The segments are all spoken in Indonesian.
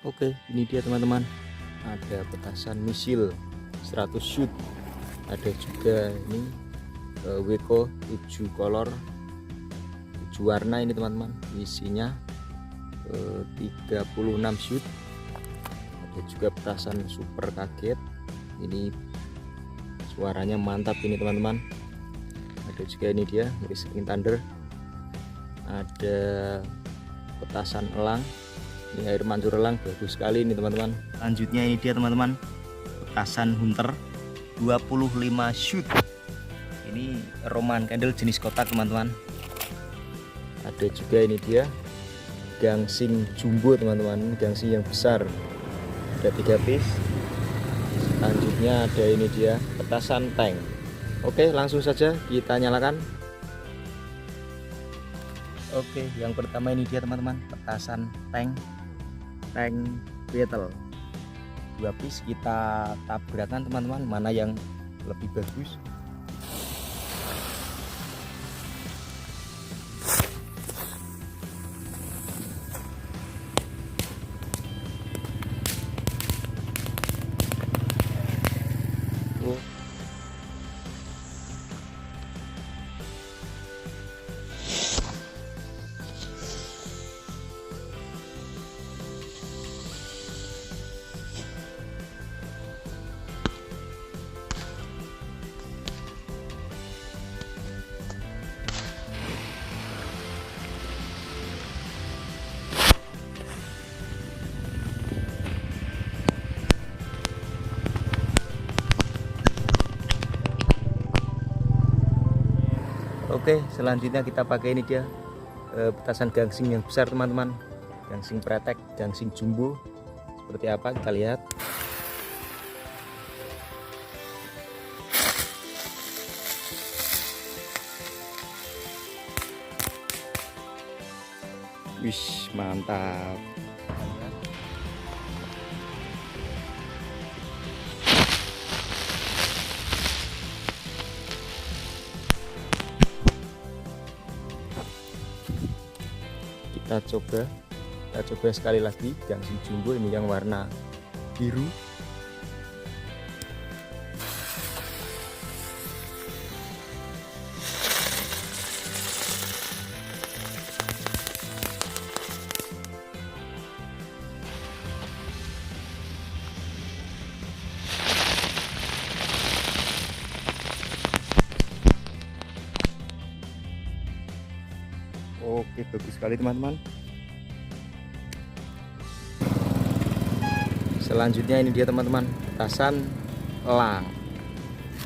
Oke, ini dia teman-teman. Ada petasan misil 100 shoot. Ada juga ini Weko 7 color 7 warna ini teman-teman. Isinya 36 shoot. Ada juga petasan super kaget. Ini suaranya mantap ini teman-teman. Ada juga ini dia Whistling Thunder. Ada petasan elang. Ini air mancur elang, bagus sekali ini teman-teman. Lanjutnya ini dia teman-teman, petasan hunter 25 shoot. Ini Roman candle jenis kotak teman-teman. Ada juga ini dia gangsing jumbo teman-teman, gangsing yang besar. Ada 3 piece. Selanjutnya ada ini dia petasan tank. Oke, langsung saja kita nyalakan. Oke, yang pertama ini dia teman-teman, petasan tank battle 2 piece. Kita tabrakan teman-teman, mana yang lebih bagus. Oke, selanjutnya kita pakai ini dia petasan gangsing yang besar teman-teman, gangsing pretek, gangsing jumbo. Seperti apa kita lihat. Wih, mantap. Kita coba sekali lagi gangsing jumbo ini yang warna biru. Oke, bagus sekali teman-teman. Selanjutnya ini dia teman-teman, petasan elang.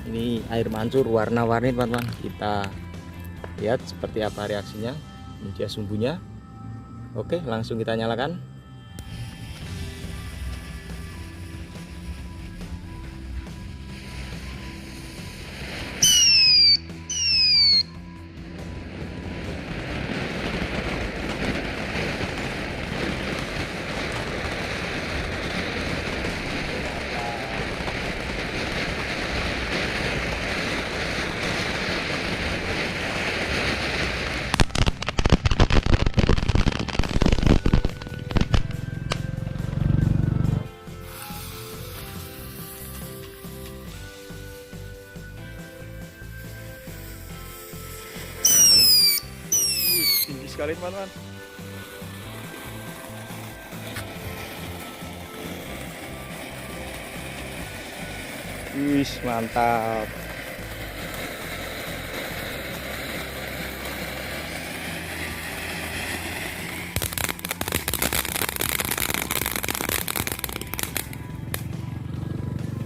Ini air mancur warna-warni teman-teman. Kita lihat seperti apa reaksinya. Ini dia sumbunya. Oke, langsung kita nyalakan. Tinggi sekali teman-teman. Wih, mantap.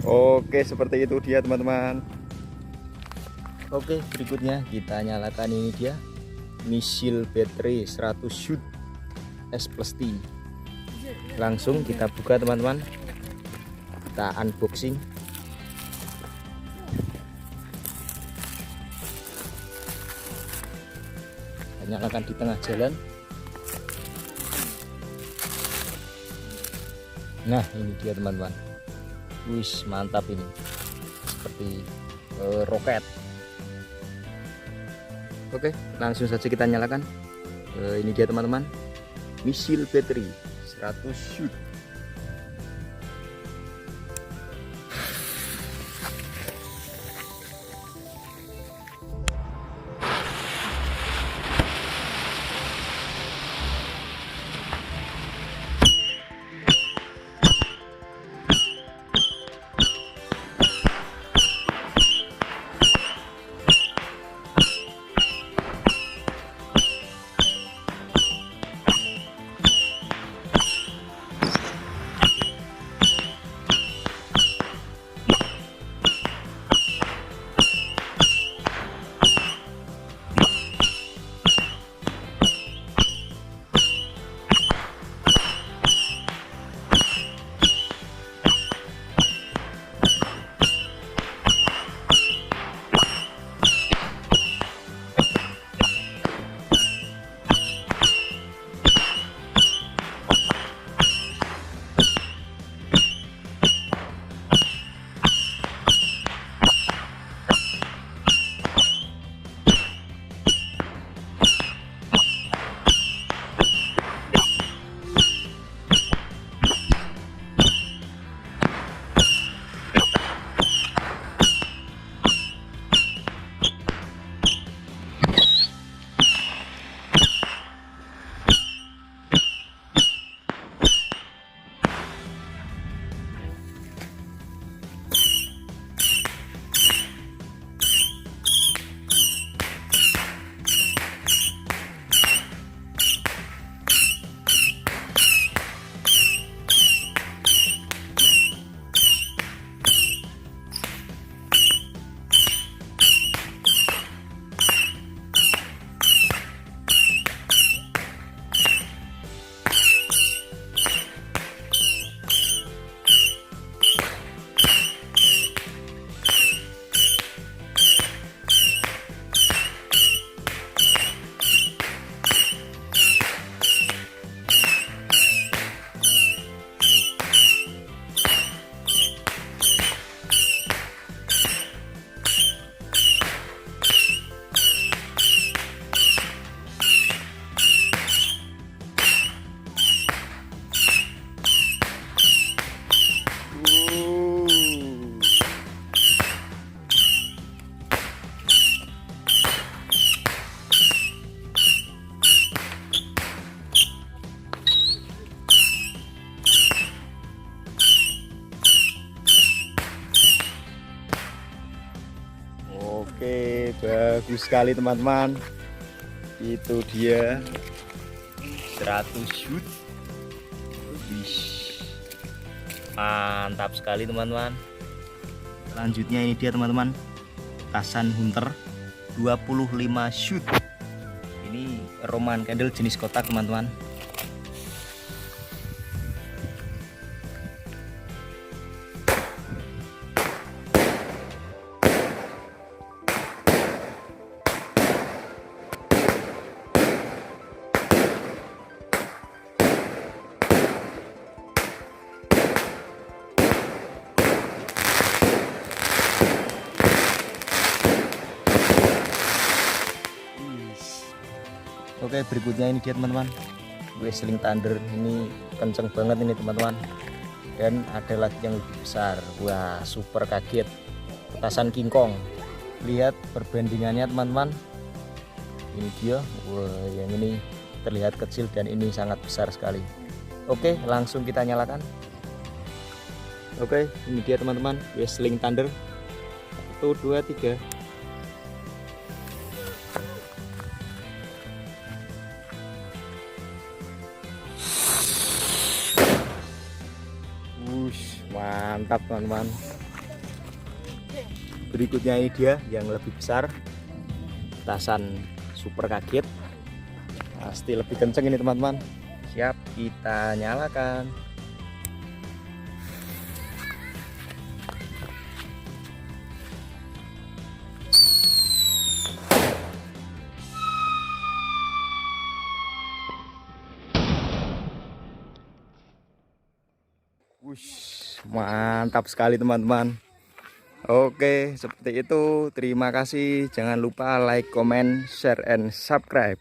Oke, seperti itu dia teman-teman. Oke, berikutnya kita nyalakan ini dia misil baterai 100 shoot S plus T. Langsung kita buka teman-teman, kita unboxing. Kita nyalakan di tengah jalan. Nah, ini dia teman-teman. Wih, mantap ini, seperti roket. Oke, langsung saja kita nyalakan. Ini dia teman-teman, misil baterai 100 shoot Bagus sekali teman-teman. Itu dia 100 shoot. Mantap sekali teman-teman. Selanjutnya ini dia teman-teman, petasan hunter 25 shoot. Ini Roman candle jenis kotak teman-teman. Oke, berikutnya ini dia teman-teman, Whistling Thunder. Ini kenceng banget ini teman-teman, dan ada lagi yang lebih besar. Wah, super kaget, petasan King Kong. Lihat perbandingannya teman-teman, ini dia. Wah, yang ini terlihat kecil dan ini sangat besar sekali. Oke, langsung kita nyalakan. Oke, ini dia teman-teman, Whistling Thunder. 1, 2, 3. Mantap teman-teman. Berikutnya ini dia yang lebih besar, petasan super kaget. Pasti lebih kenceng ini teman-teman. Siap, kita nyalakan. Wush, mantap sekali teman-teman. Oke, seperti itu. Terima kasih. Jangan lupa like, comment, share, and subscribe.